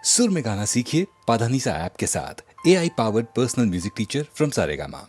सुर में गाना सीखिए पाधानीसा ऐप के साथ। AI powered personal music teacher from Saregama.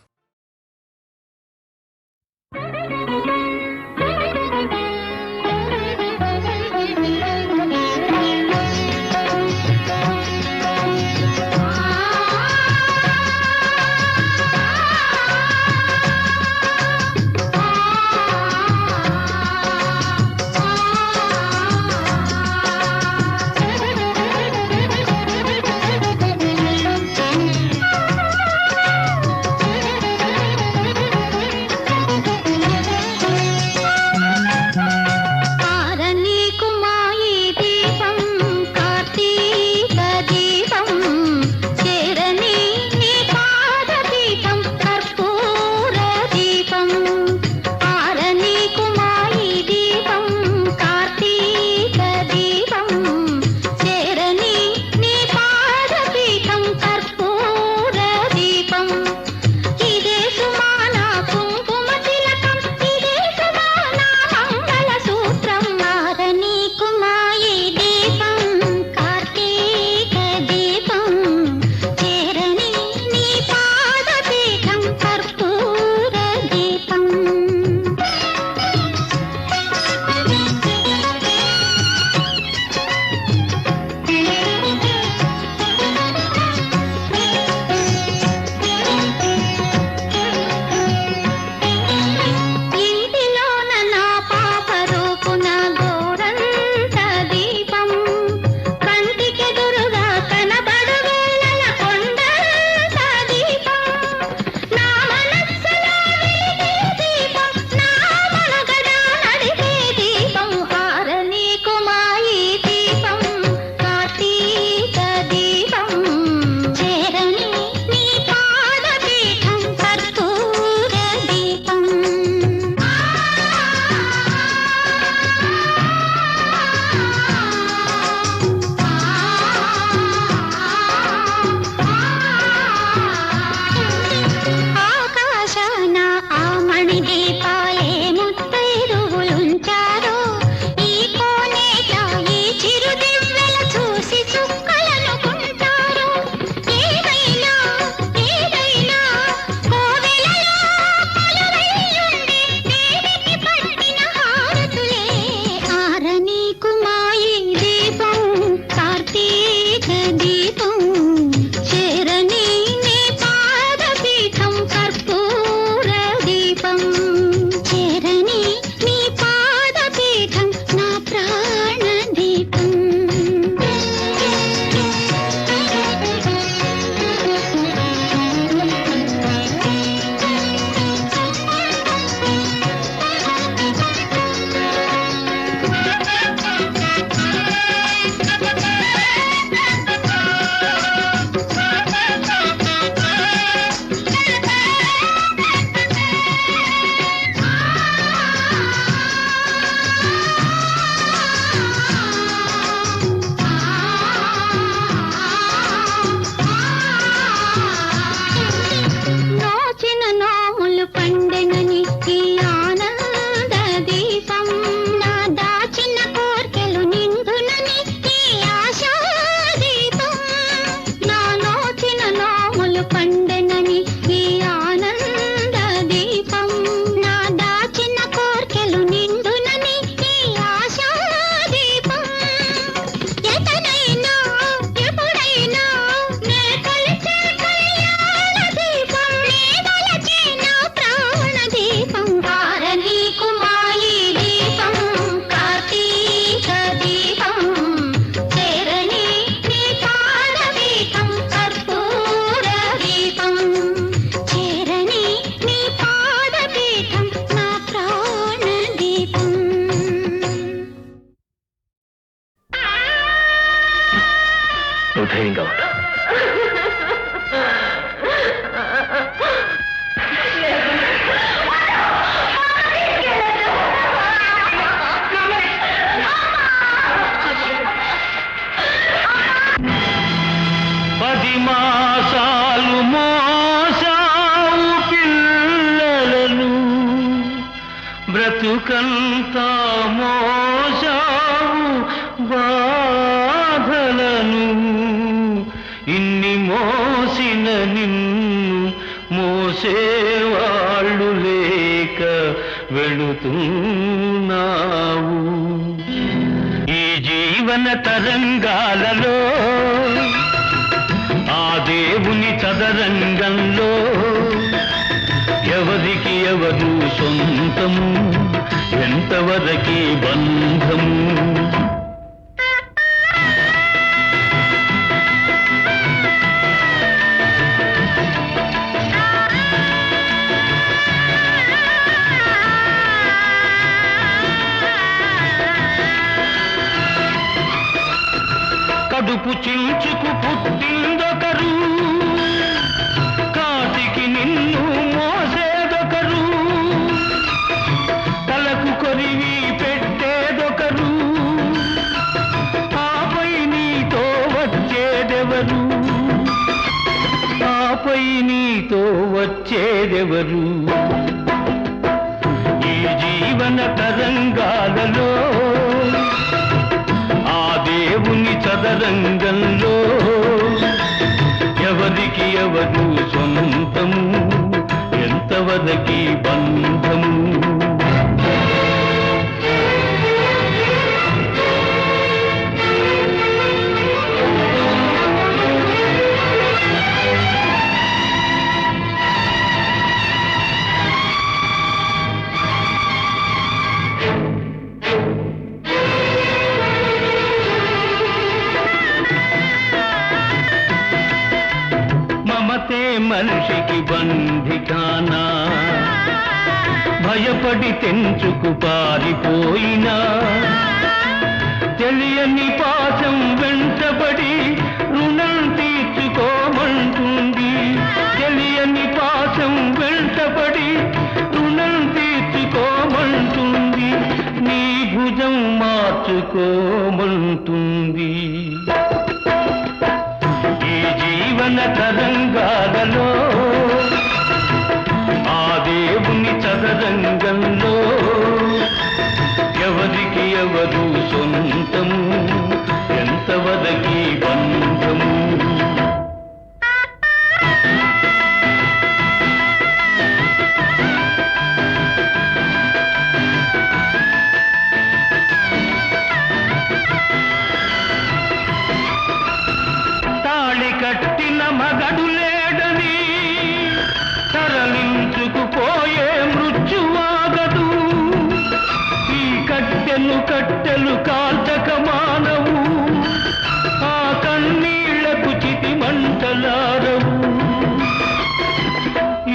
ధైర్యంగా ఉంటా. పది మాసాలు మోసావు పిల్లలను, బ్రతుకంతా మోసావు బాధలను. ఇన్ని మోసిన నిన్ను మోసేవాళ్ళు లేక వెళుతున్నావు. ఈ జీవన తరంగాలలో ఆ దేవుని చదరంగంలో ఎవరికి ఎవరు సొంతము, ఎంతవరకి బంధము. కడుపు చించుకు పుట్టిందొకరు, కాటికి నిన్ను మోసేదొకరు, తలకు కొరివి పెట్టేదొకరు, ఆపై నీతో వచ్చేదెవరు, ఆపై నీతో వచ్చేదెవరు. ఈ జీవన తరంగాలలో దేవుని చదరంగంలో ఎవరికి ఎవరు సొంతము, ఎంతవరకి బంధము. మనిషికి బంధికానా, భయపడి తెంచుకు పారిపోయినా, తెలియని పాశం వెంటబడి రుణం తీర్చుకోమంటుంది, తెలియని పాశం వెంటబడి రుణం తీర్చుకోమంటుంది, నీ భుజం మార్చుకోమంటుంది. జీవన తరంగాలలో ఆ దేవుని చదరంగంలో ఎవరికి ఎవరు సొంతము, ఎంతవరకి బంధము. కట్టిన మగడు లేడని తరలించుకుపోయే మృత్యువాగదు, ఈ కట్టెలు కట్టెలు కాల్చక మానవు, ఆ కన్నీళ్లకు చితి మంటలారవు,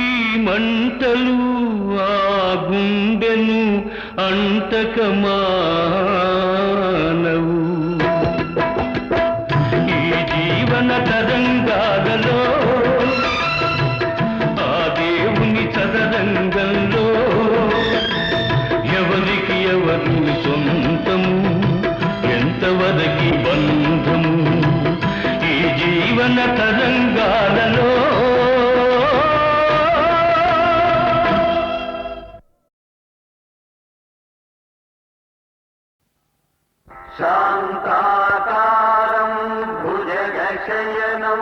ఈ మంటలు ఆ గుండెను అంటక మానవు. జీవన తరంగాలలో ఆ దేవుని చదరంగంలో ఎవరికి ఎవరు సొంతము, ఎంతవరకి బంధము. ఈ జీవన తరంగాలలో శాంతాకారం భుజగశయనం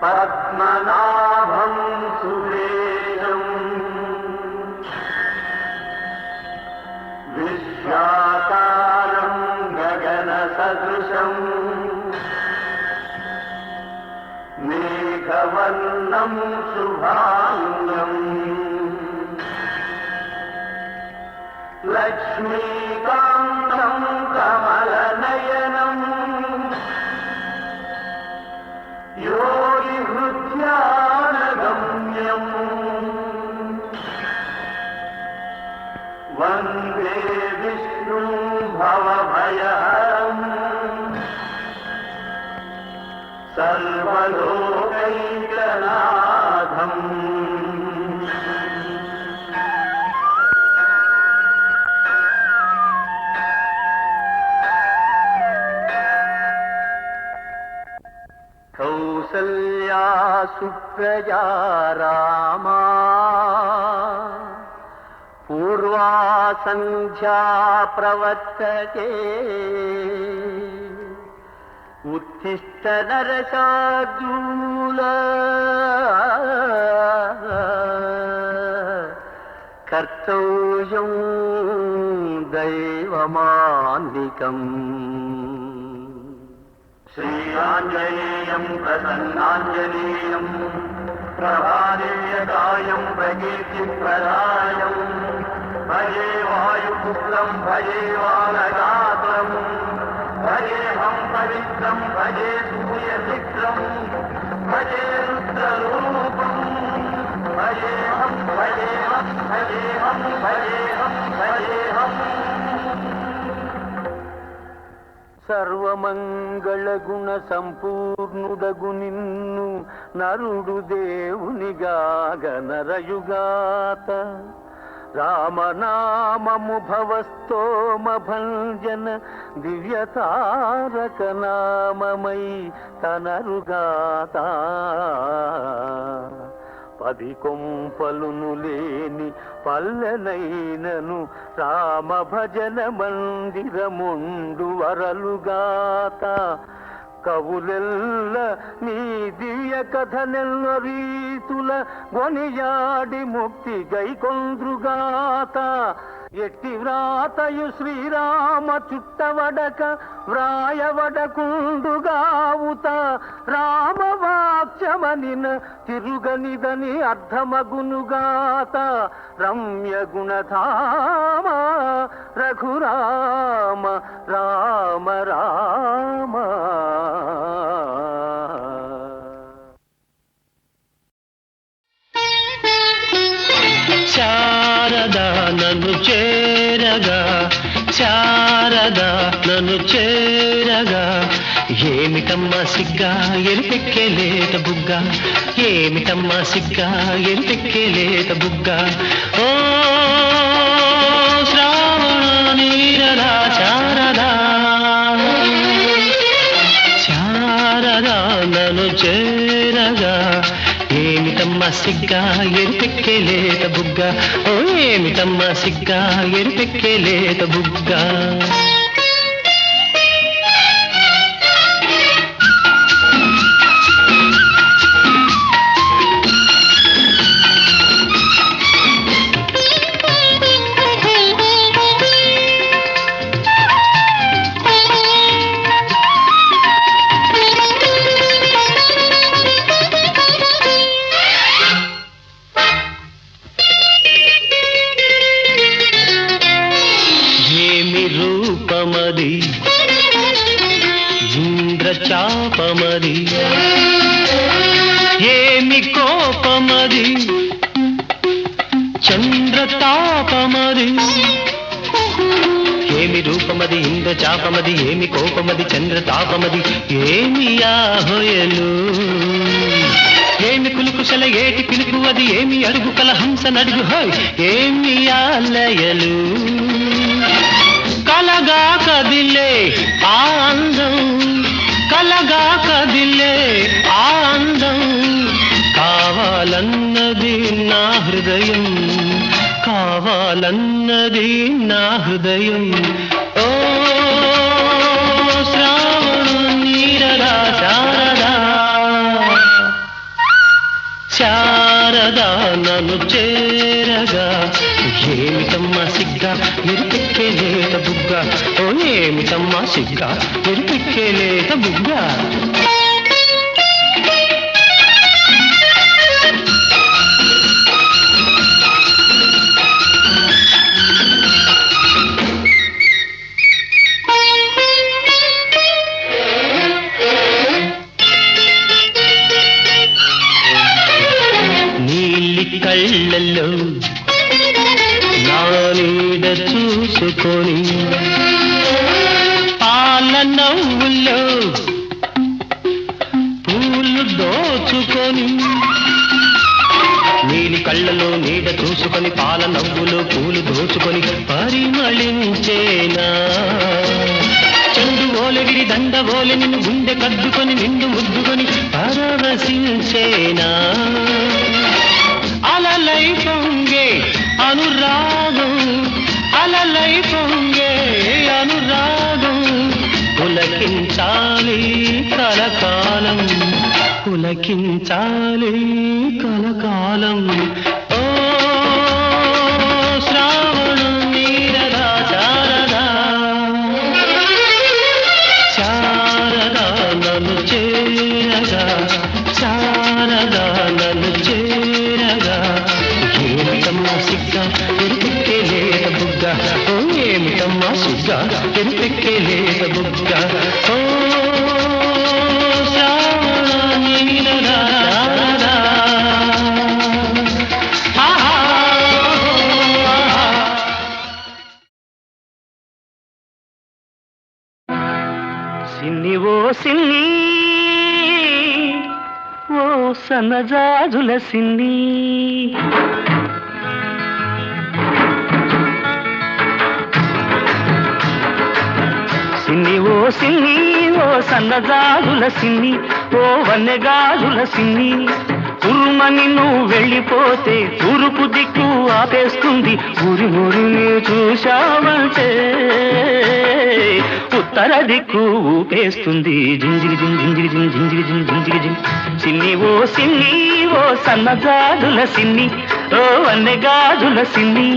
పద్మనాభం సురేశం విశ్వాకారం గగన సదృశం మేఘవర్ణం శుభాంగం లక్ష్మీకాంతం కమలనయనం యోగి హృద్యానగమ్యం వందే విష్ణు భవభయహరం సర్వలోకైకనాథం. కౌసల్యా సుప్రజా రామా పూర్వా సంధ్యా ప్రవర్తతే ఉత్తిష్ట నరశార్దూల కర్తవ్యం దైవమాన్నికం. శ్రీరాంజనేయం ప్రసన్నాంజనేయం ప్రభాదేయకాయం ప్రకీర్తిప్రదాయం భజే వాయుపుత్రం భజే వానగాత్రం భజేహం పవిత్రం భజే సూర్యచిత్రం భజే రుద్రరూపం భజేహం భజేహం భజేహం భజేహం భజేహం. సర్వమంగళ గుణ సంపూర్ణుడగు నిన్ను నరుడు దేవునిగాగ నరయుగాత రామనామము భవస్తోమ భంజన దివ్యతారక నామమై తనరుగాత. పది కొంపలును లేని పల్లెనైనను రామ భజన మందిరముండు వరలుగాత. కవులెల్ల నీ దివ్య కథనెల్ల రీతుల గొనియాడి ముక్తి గైకొంద్రుగాత. ఎట్టి వ్రాతయు శ్రీరామ చుట్టవడక వ్రాయవడకుండుగావుత. రామవాక్యమనిన తిరుగనిదని అర్థమగునుగాత. రమ్య గుణధామ రఘురామ రామ రామ. శారదా నన్ను చేరగా శారదా నన్ను చేరగా ఏమిటమ్మా సిగ్గా ఎరిపెక్కేలేత బుగ్గ ఏమిటమ్మా సిగ్గా ఎరిపెక్కేలేత బుగ్గ. ఓ శ్రావణ నీరదా శారదా శారదా నన్ను చేరగా ఏమిటమ్మా సిగ్గా ఎరిపెక్కేలేత బుగ్గ ఓ ఏమిటమ్మా సిగ్గా ఎరిపెక్కేలేత బుగ్గ. రూపమది ఇంద్రచాపమది ఏమి కోపమది చంద్రతాపమది. ఏమి రూపమది ఇంద్రచాపమది ఏమి కోపమది చంద్రతాపమది ఏమి యాహోయలు ఏమి కులుకుశల ఏటి పిలుపు అది ఏమి అడుగు కల హంస నడుగు హోయ్ ఏమి ఆలయలు. కలగా కదిలే ఆనందం కలగా కదిలే ఆనందం కావాలన్నది నా హృదయం కావాలన్నది నా హృదయం. ఓ శ్రావణ నీరదా శారదా శారదా నన్ను చేరగా ఏమిటమ్మా సిగ్గా ఎరిపెక్కేలేత బుగ్గ ఓ ఏమిటమ్మా సిగ్గా ఎరిపెక్కేలేత బుగ్గ. నీలి కళ్ళల్లో నా నీడ చూసుకొని పాల నవ్వుల్లో పూలు దోచుకొని నీలి కళ్ళలో నీడ చూసుకొని పాల నవ్వులో పూలు దోచుకొని పరిమళించేనా చండు ఓలగిరి దండ ఓలె నిన్ను గుండె కద్దుకొని నిండు ముద్దుకొని పరవశించేనా. అలలై పొంగే అనురాగం అలలై పొంగే అనురాగం పులకించాలి కలకాలం పులకించాలి కలకాలం ఓ శ్రావణం నీరదా శారదా శారదా నన్ను చేరగా శారదా నన్ను చేరగా ఏమిటమ్మా సిగ్గా ఎరిపెక్కే లేత బుగ్గ ఓ ఏమిటమ్మా సిగ్గా ఎరిపెక్కే లేత బుగ్గ ఓ శ్రావణ నీరదా శారదా సిన్ని ఓ సిన్ని ఓ సన్నజాజుల సిన్ని సిన్ని ఓ సిన్ని ఓ సన్నజాజుల సిన్ని ఓ వన్నెగాజుల సిన్ని ఉరుమని నువ్వు వెళ్ళిపోతే తూర్పు దిక్కు ఆపేస్తుంది ఊరి ఊరిని చూశావంటే ఉత్తర దిక్కు ఊపేస్తుంది జింజిరి జింజిరి జింజిరి జింజిరి జింజిరి సిన్ని ఓ సన్నజాజుల సిన్ని ఓ వన్నెగాజుల సిన్ని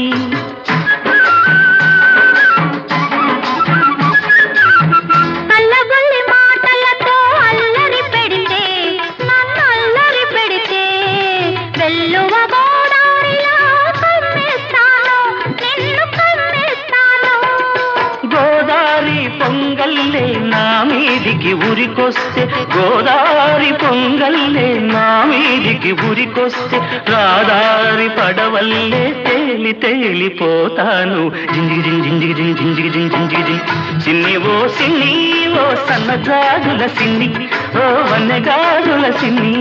పొంగల్లే నా మీదికి ఉరికొస్తే గోదారి పొంగల్లే నా మీదికి ఉరికొస్తే రాదారి పడవల్లే తేలి తేలిపోతాను జింజిగి జింజిగి జింజిగి జింజిగి సిన్ని ఓ సన్నజాజుల సిన్ని ఓ వన్నెగాజుల సిన్ని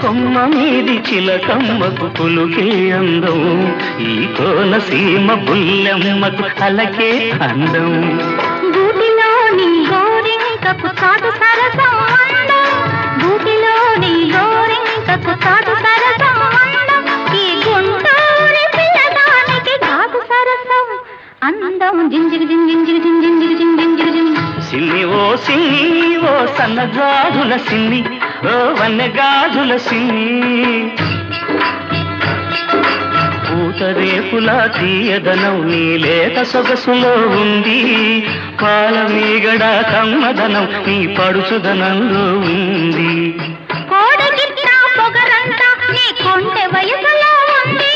కొమ్మ మీది చిలకమ్మకు పులుకే అందం ఈ కోనసీమ బుల్లెమ్మకు అలకే అందం గూటిలోని గోరింకకు చాటు సరసం అందం గూటిలోని గోరింకకు చాటు సరసం అందం ఈ గుంటూరి పిల్లదానికి కాకు సరసం అందం జింజిగి జింజిగి జింజిగి జింజిగి సిన్ని ఓ సన్నజాజుల సిన్ని ఓ వన్నెగాజుల సిన్ని పూతరేపులా తీయదనం నీ లేత సొగసులో ఉంది పాల మీగడ కమ్మదనం నీ పడుచుదనంలో ఉంది కోడగిట్ట పొగరంతా నీ కొంటె వయసులో ఉంది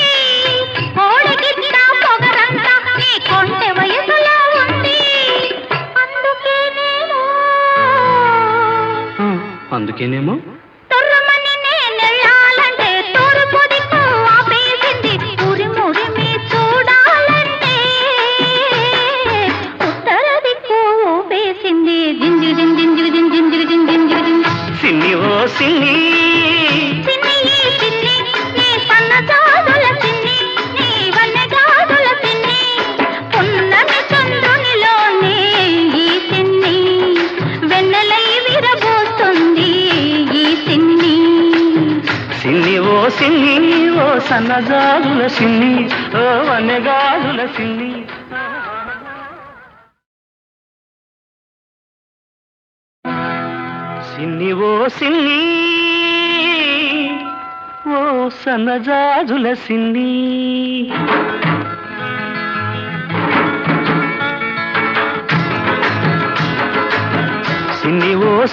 కోడగిట్ట పొగరంతా నీ కొంటె వయసులో ఉంది అందుకేనేమో తొర్రమని నేనెళ్ళాలంటే తూర్పు దిక్కు ఆపేసింది ఉరిమురిమి చూడాలంటే ఉత్తర దిక్కు ఊపేసింది జింజిగి జింజిగి జింజిగి జింజిగి సిన్ని సిన్ని సిన్ని నీ సన్నజాజుల సిన్ని నీ వన్నెగాజుల సిన్ని పున్నమి చంద్రునిలోనే ఈ సిన్ని వెన్నెలై విరబోస్తుంది ఈ సిన్ని సిన్ని ఓ సన్నజాజుల సిన్ని ఓ వన్నెగాజుల సిన్ని సిన్ని ఓ సన్నజాజుల సిన్ని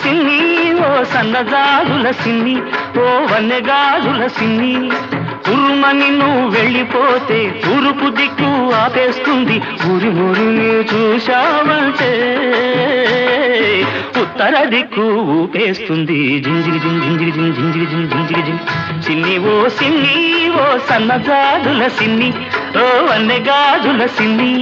సిన్ని ఓ సన్నజాజుల సిన్ని ఓ వన్నెగాజుల సిన్ని ఉరుమని నువ్వు వెళ్ళిపోతే తూర్పు దిక్కు ఆపేస్తుంది ఊరి ఊరిని చూశావంటే ఉత్తర దిక్కు ఊపేస్తుంది జింజిగి జింజిగి జింజిగి జింజిగి సిన్ని ఓ సన్నజాజుల సిన్ని ఓ వన్నెగాజుల సిన్ని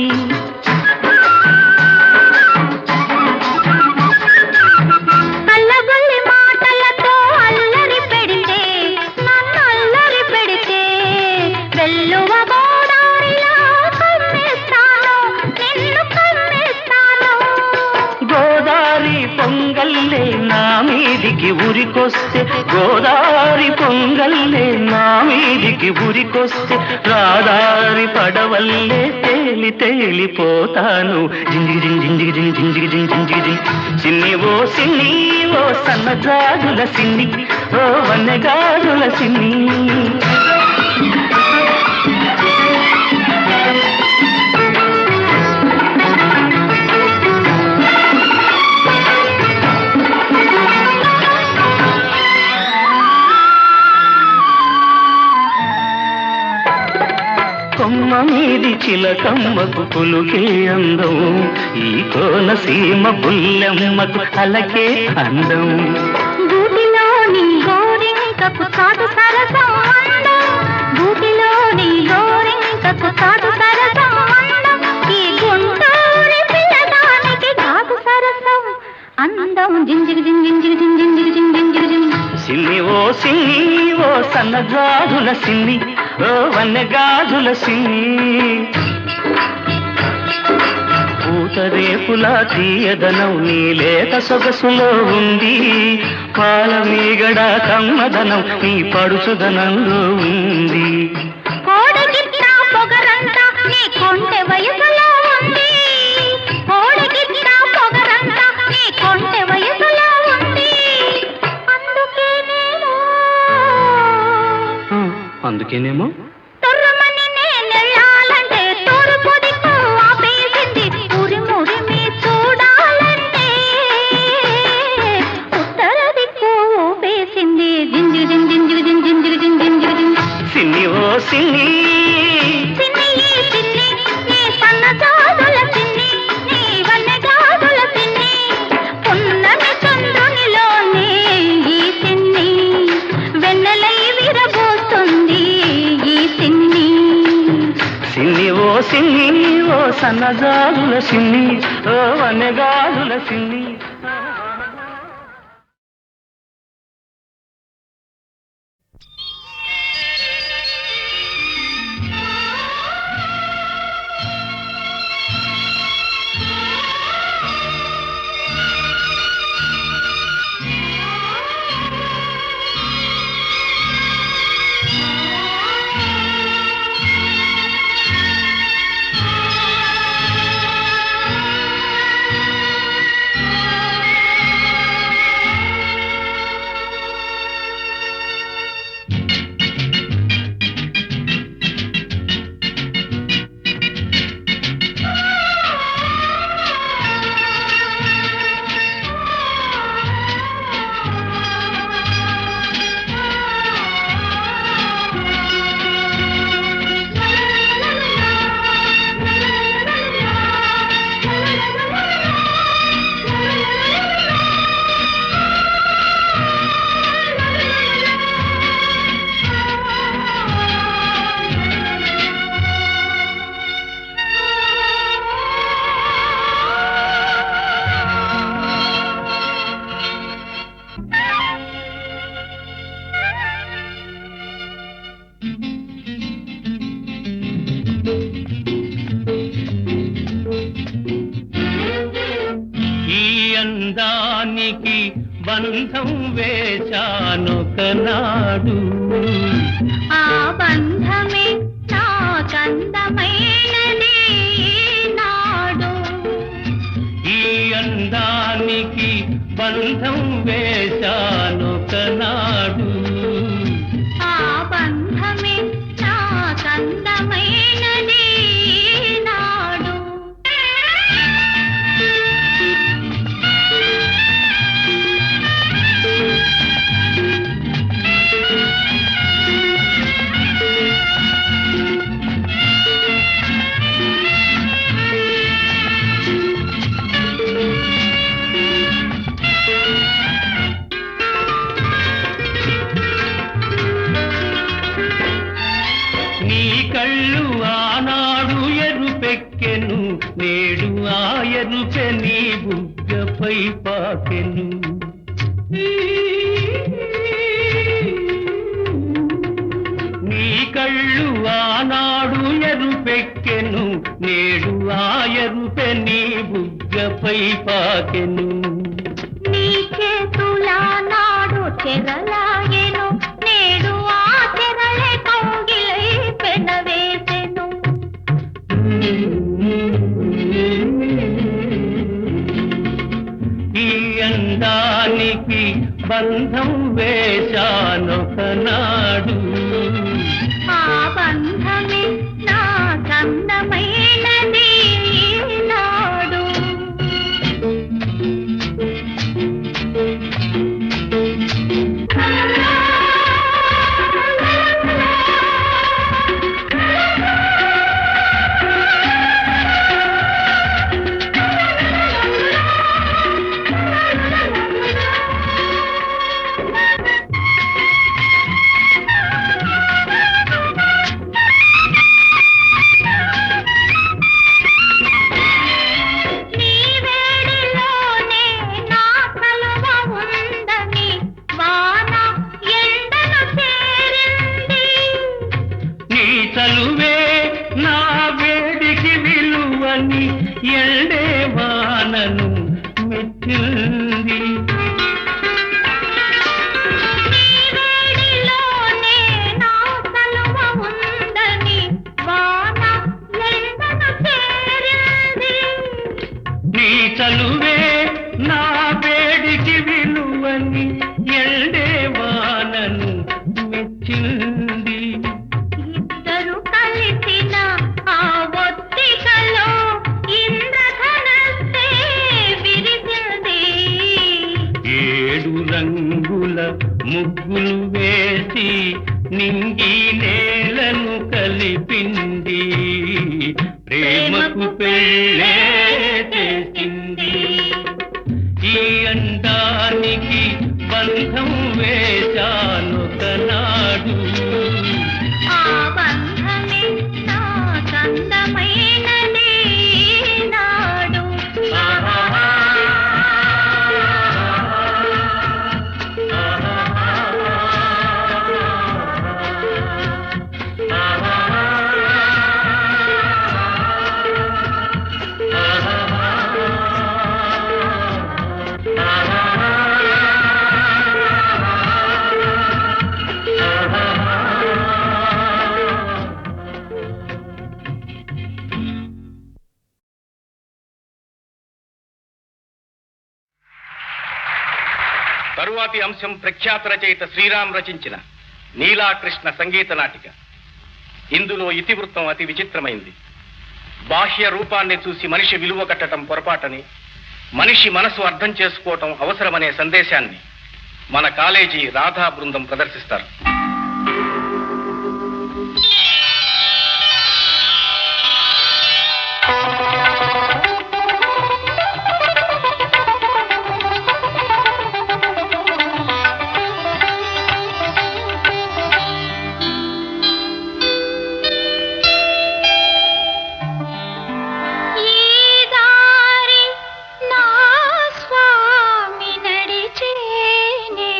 వెల్లువ గోదారిలో కమ్మేస్తాను నిన్ను కమ్మే పొంగల్లే నా మీదికి ఉరికొస్తే గోదారి పొంగల్లే నా మీదికి ఉరికొస్తే రాదారి పడవల్లే తేలి తేలిపోతాను జింజిగి జింజిగి జింజిగి జింజిగి సిన్ని ఓ సిన్ని ఓ సన్నజాజుల సిన్ని ఓ వన్నెగాజుల సిన్ని కొమ్మ మీది చిలకమ్మకు పులుకే అందం ఈ కోనసీమ బుల్లెమ్మకు అలకే అందం గూటిలోని గోరింకకు కాదు సరసం అందం గూటిలోని గోరింకకు కాదు సరసం అందం ఈ గుంటూరి పిల్లదానికి కాదు సరసం అందం జింజిగి జింజిగి జింజిగి జింజిగి సిన్ని ఓ సిన్ని ఓ సన్నజాజుల సిన్ని ఓ వన్నెగాజుల సిన్ని పూతరేకుల తీయదనం నీ లేత సొగసులో ఉంది పాల మీగడ కమ్మదనం నీ పడుచుదనంలో ఉంది కోడగిట్ట పొగరంతా నీ కొంటె వయసులో ఉంది కోడగిట్ట పొగరంతా నీ కొంటె వయసులో ఉంది అందుకేనేమో తొర్రమని నేనెళ్ళాలంటే తూర్పు దిక్కు ఆపేసింది ఉరిమురిమి చూడాలంటే ఉత్తర దిక్కు ఊపేసింది జింజిగి జింజిగి జింజిగి జింజిగి సిన్ని ఓ సిన్ని సిన్ని సిన్ని నీ సన్నజాజుల సిన్ని నీ వన్నెగాజుల సిన్ని పున్నమి చంద్రునిలోనే ఈ సిన్ని వెన్నెలై విరబోస్తుంది ఈ సిన్ని సిన్ని ఓ సిన్ని ఓ సన్నజాజుల సిన్ని ఓ వన్నెగాజుల సిన్ని అందానికి బంధం వేశానొకనాడు ఆ బంధమే నాకందమైనది నాడు ఈ అందానికి బంధం వేశానొకనాడు ఆ బంధమే నాకందమైనది నాడు నీ కళ్ళు ఆనాడు ఎరుపెక్కెను నేడు ఆ ఎరుపె నీ బుగ్గపై పాకెను నీ కళ్ళు ఆనాడు ఎరుపెక్కెను నేడు ఆ ఎరుపె నీ బుగ్గపై పాకెను నీ చెరలాగెను నేడు ఆ చెరలే కౌగిలై పెనవేసెను. ఈ అందానికి బంధం వేశానొకనాడు, ఆ బంధమే నా చందమైనది ఈనాడు. నీ వేడిలోనే నా కలువ ఉందని వాన ఎండను చేరింది. నీ చలువే నా వేడికి విలువని ఎండే వానను మెచ్చింది. నీ వేడిలోనే నా కలువ ఉందని వాన ఎండను చేరింది. నీ చలువే నా వేడికి విలువని ఎండే వానను మెచ్చింది. ఇద్దరు కలిసిన ఆ ఒత్తికలో ఇంద్రధనస్సే విరిసింది. 7 రంగుల ముగ్గులు వేసి నింగి నేలను కలిపింది, ప్రేమకు పెళ్ళే చేసింది. ఈ అందానికి బంధం వేశానొకనాడు, ఆ బంధమే నా చందమైనది ఈనాడు. తరువాతి అంశం ప్రఖ్యాత రచయిత శ్రీరామ్ రచించిన నీలాకృష్ణ సంగీత నాటిక. ఇందులో ఇతివృత్తం అతి విచిత్రమైంది. బాహ్య రూపాన్ని చూసి మనిషి విలువ కట్టడం పొరపాటని, మనిషి మనసు అర్థం చేసుకోవటం అవసరమనే సందేశాన్ని మన కాలేజీ రాధా బృందం ప్రదర్శిస్తారు. ఈ దారి నా స్వామి నడిచేనే.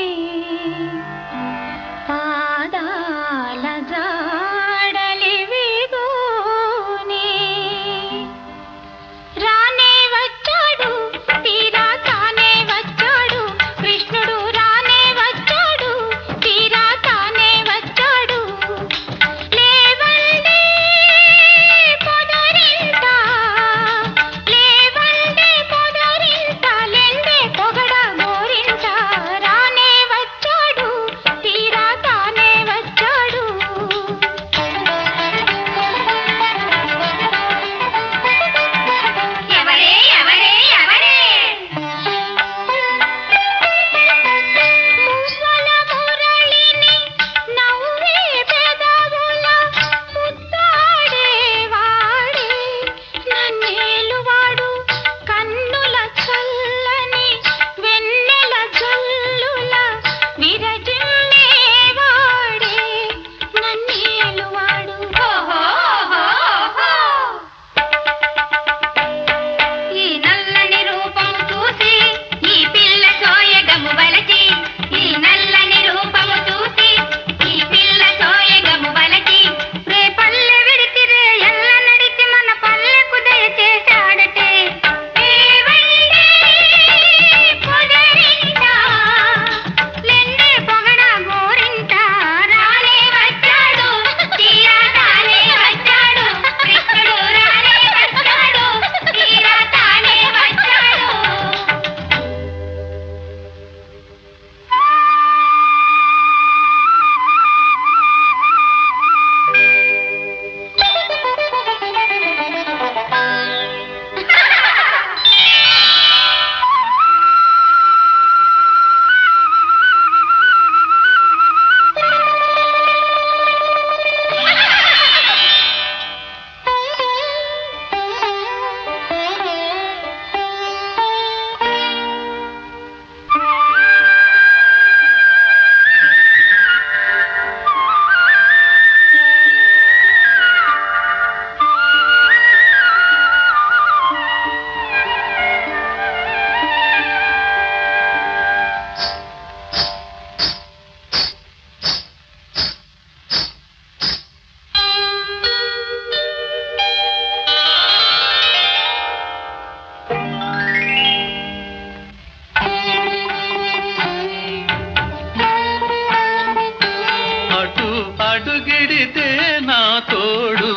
అడుగిడితే నా తోడు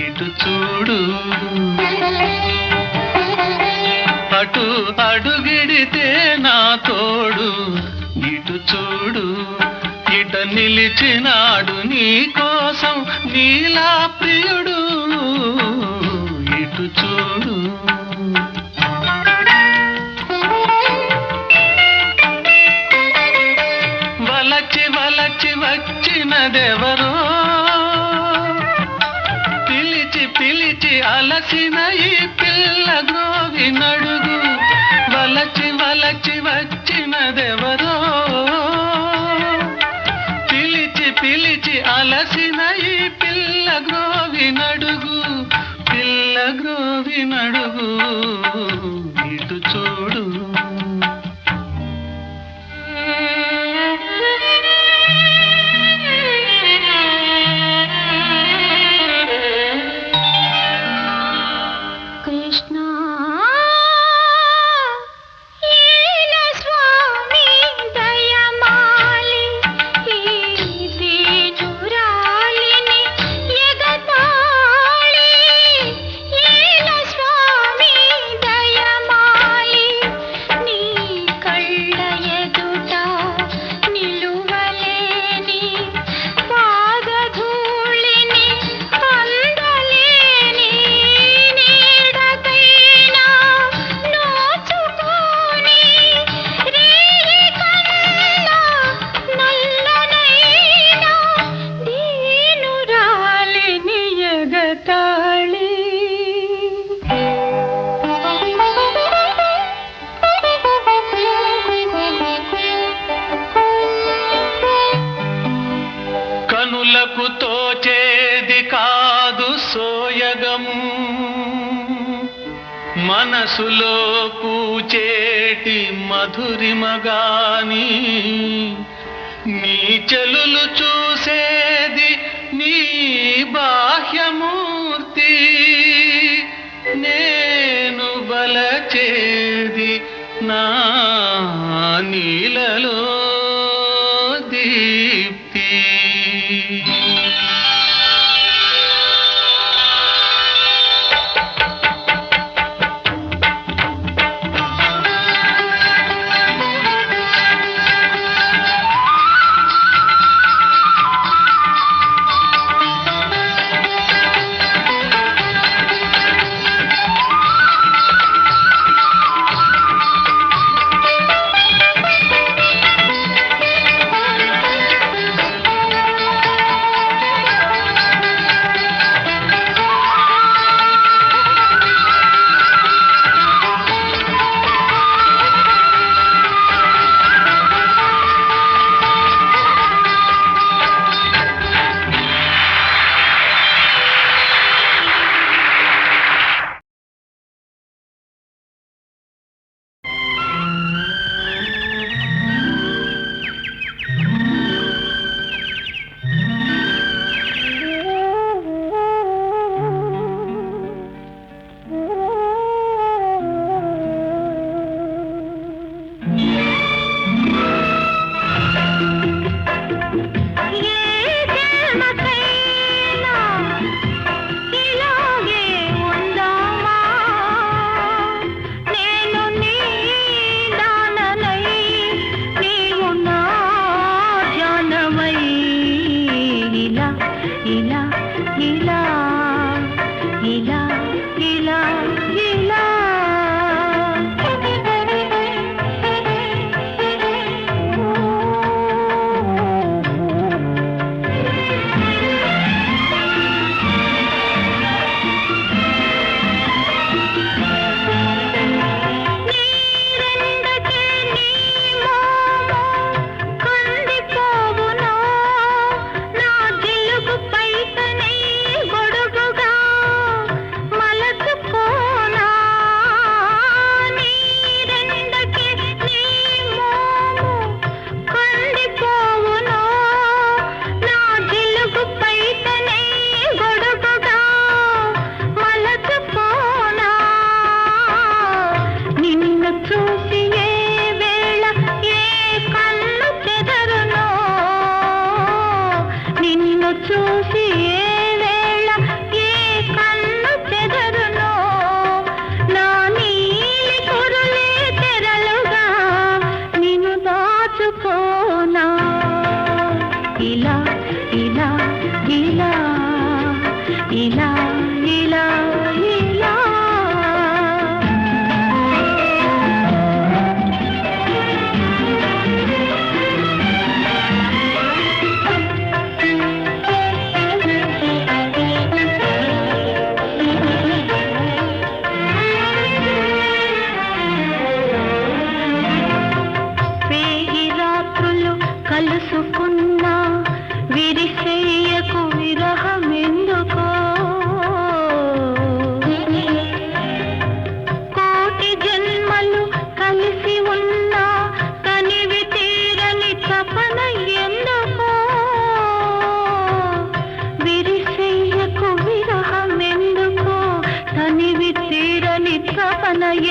ఇటు చూడు, అటు అడుగిడితే నా తోడు ఇటు చూడు, ఇట నిలిచినాడు నీ కోసం నీలా ప్రియుడు ఇటు చూడు. వలచి వలచి వచ్చినదెవరో, పిలిచి పిలిచి అలసిన ఈ పిల్ల గ్రోవి నడుగు. వలచి వలచి వచ్చినదెవరో, పిలిచి పిలిచి అలసిన ఈ పిల్ల గ్రోవి నడుగు, పిల్ల గ్రోవి నడుగు ఇటు చూడు. కృష్ణ ఈల స్వామి దయమాలి ఈ దీనురాలిని ఎగతాళి. ఈల స్వామి దయమాలి నీ కళ్ళ ఎదుట నిలువలేని పాదధూళిని అందలేని నీడకైనా నోచుకోని రేయి కన్నా నల్లనైనా దీనురాలిని ఎగతాళి. కనులకు తోచేది కాదు సోయగము, మనసులో పూచేటి మధురిమగాని, నీ చెలులు చూసేది నీ బాహ్యమూర్తి, నేను బలచేది నా నీలలో దీప్తి.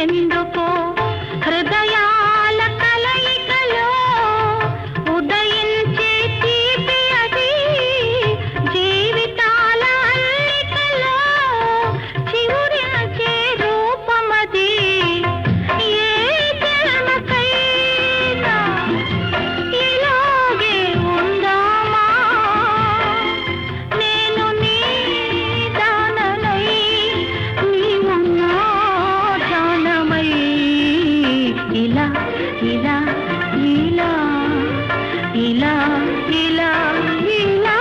ఎందుకో హృదయాల కలయికలో ఉదయించే తీపి అది జీవితాల అల్లికలో చివురించే రూపమది ఏ జన్మకైనా ఇలాగే ఉందామా నేను నీ దాననై నీవు నా జానమై ఇలా ఇలా ఇలా ఇలా ఇలా ఇలా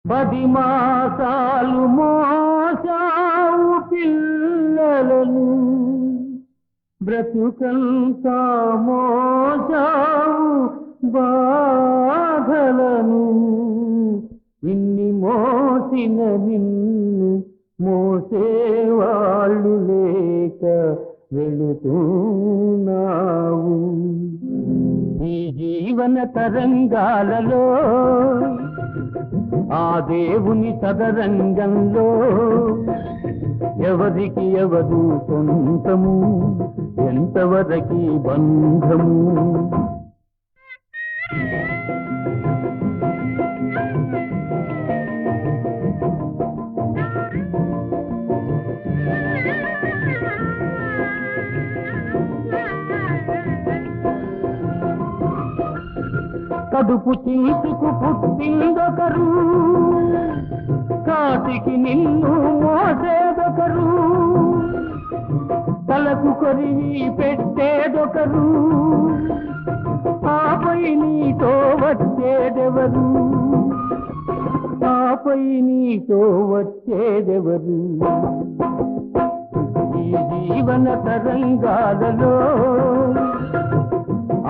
పది మాసాలు మోసావు పిల్లలను బ్రతుకంతా మోసావు బాధలను ఇన్ని మోసిన నిన్ను మోసేవాళ్ళు లేక వెళుతున్నావు ఈ జీవన తరంగాలలో ఆ దేవుని సదరంగంలో ఎవరికి ఎవరు సొంతము ఎంతవరకి బంధము కడుపు చించుకు పుట్టిందొకరు కాటికి నిన్ను మోసేదొకరు తలకు కొరివి పెట్టేదొకరు ఆపై నీతో వచ్చేదెవరు ఆపై నీతో వచ్చేదెవరు ఈ జీవన తరంగాలలో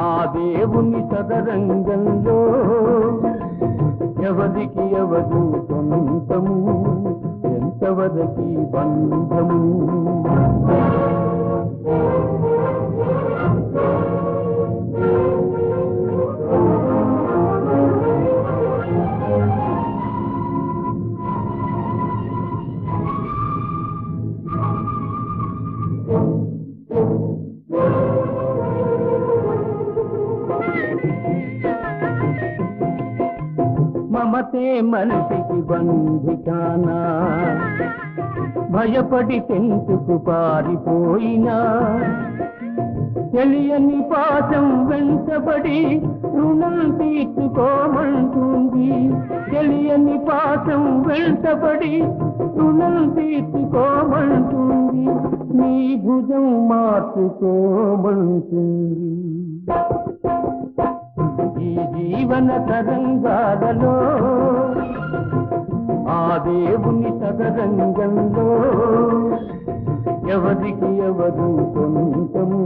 ఆ దేవుని సదరంగంలో ఎవరికి ఎవరు సొంతము ఎంతవరకి బంధము మమతే మనిషికి బంధికానా భయపడి తెంచుకు పారిపోయినా తెలియని పాశం వెంటబడి రుణం తీర్చుకోమంటుంది తెలియని పాశం వెంటబడి రుణం తీర్చుకోమంటుంది నీ భుజం మార్చుకోమంటుంది ఈ జీవన తరంగాలలో ఆ దేవుని సదరంగంలో ఎవరికి ఎవరు సొంతము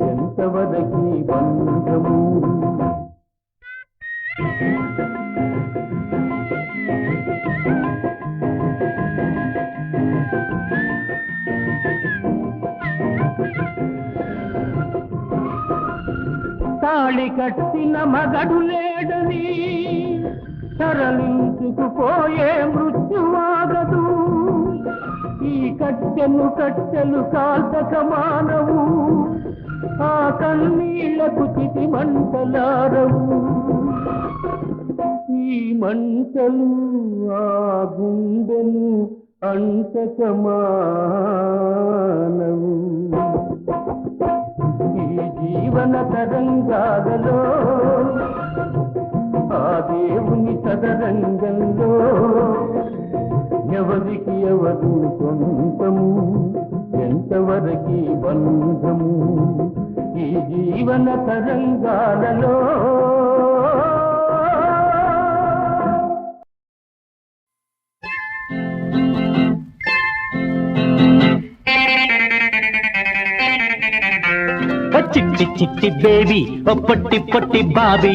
ఎంతవరకి బంధము తాళి కట్టిన మగడు లేడని తరలించుకుపోయే మృత్యువాగదు ఈ కట్టెలు కట్టెలు కాల్చక మానవు ఆ కన్నీళ్లకు చితి మంటలారవు ఈ మంటలు ఆ గుండెను అంటక మానవు ఈ జీవన తరంగాలలో ఆ దేవుని సదరంగంలో ఎవరికి ఎవరు సొంతము ఎంతవరకి బంధము ఈ జీవన తరంగాలలో చిట్టి చిట్టి బేబీ ఓ పొట్టి పొట్టి బాబీ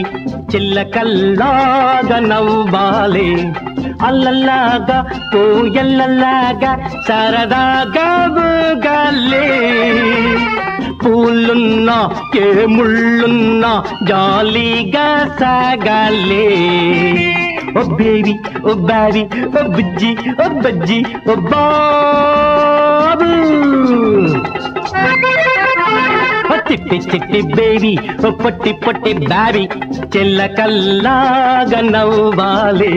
చిల్లకల్లాగా నవ్వాలి అల్లల్లాగా పూయల్లలాగా సరదాగా బూగాలి పూలున్నా ఏ ముళ్ళున్నా జాలీగా సాగాలే. ఓ బేబీ ఓ బాబీ ఓ బుజ్జి ఓ బజ్జి ఓ బాబు. ఓ చిట్టి చిట్టి బేబీ ఓ పొట్టి పొట్టి బాబీ చెల్లకల్లాగా నవ్వాలి.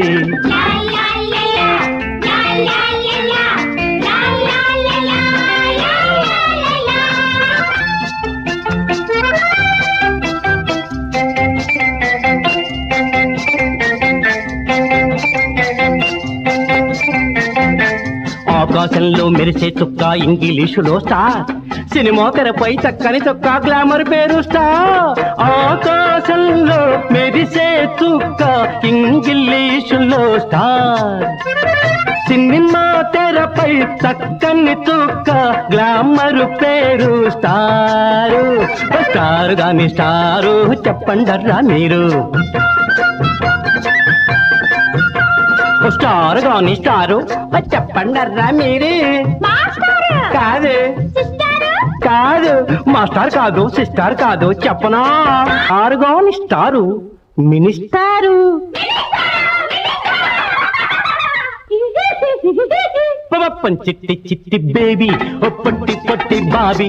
ఆకాశంలో మెరిసే చుక్క ఇంగ్లీషులో స్టార్, సినిమా తెరపై చక్కని చొక్క గ్లామర్ పేరు స్టార్. ఆకాశంలో మెరిసే చుక్క ఇంగ్లీషులో స్టార్, సినిమా తెరపై చక్కని చుక్క గ్లామర్ పేరు స్టారు. స్టారు గాని స్టారు చెప్పండర్రా మీరు. స్టార్ గాని స్టారు చెప్పండర్రా మీరు. కాదు కాదు మాస్టర్ కాదు సిస్టర్ కాదు చెప్పనా. స్టార్ గాని స్టారు మినిస్టారు. చిట్టి చిట్టి బేబీ ఓ పొట్టి పొట్టి బాబీ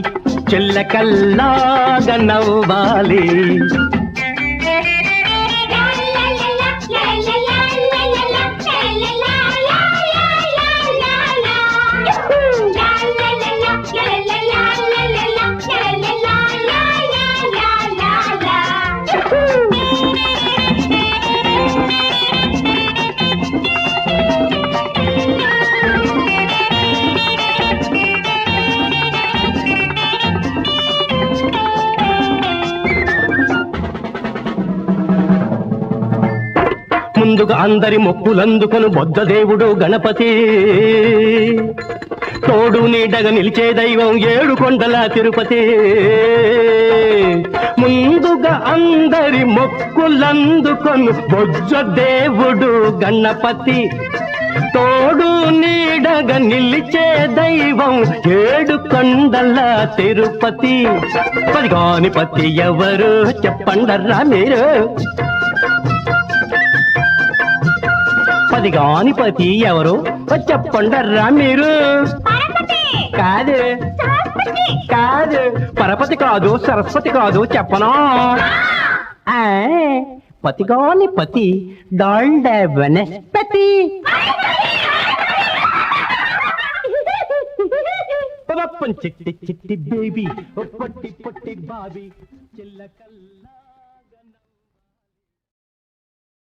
చెల్లకల్లాగా నవ్వాలి. ముందుగా అందరి మొక్కులందుకొను బొద్ద దేవుడు గణపతి, తోడు నీడగా నిలిచే దైవం ఏడు కొండల తిరుపతి. ముందుగా అందరి మొక్కులందుకొను బొజ్జ దేవుడు గణపతి, తోడు నీడగా నిలిచే దైవం ఏడు కొండల తిరుపతి. పదిగాని పతి ఎవరు చెప్పండర్రా మీరు. పదిగాని పతి ఎవరు చెప్పండర్రా మీరు. కాదు కాదు పరపతి కాదు సరస్వతి కాదు చెప్పనా. పతిగాని పతి డాల్డ వనస్పతి. చిట్టి చిట్టి బేబీ పొట్టి పొట్టి బాబీ చిల్లకల్లా.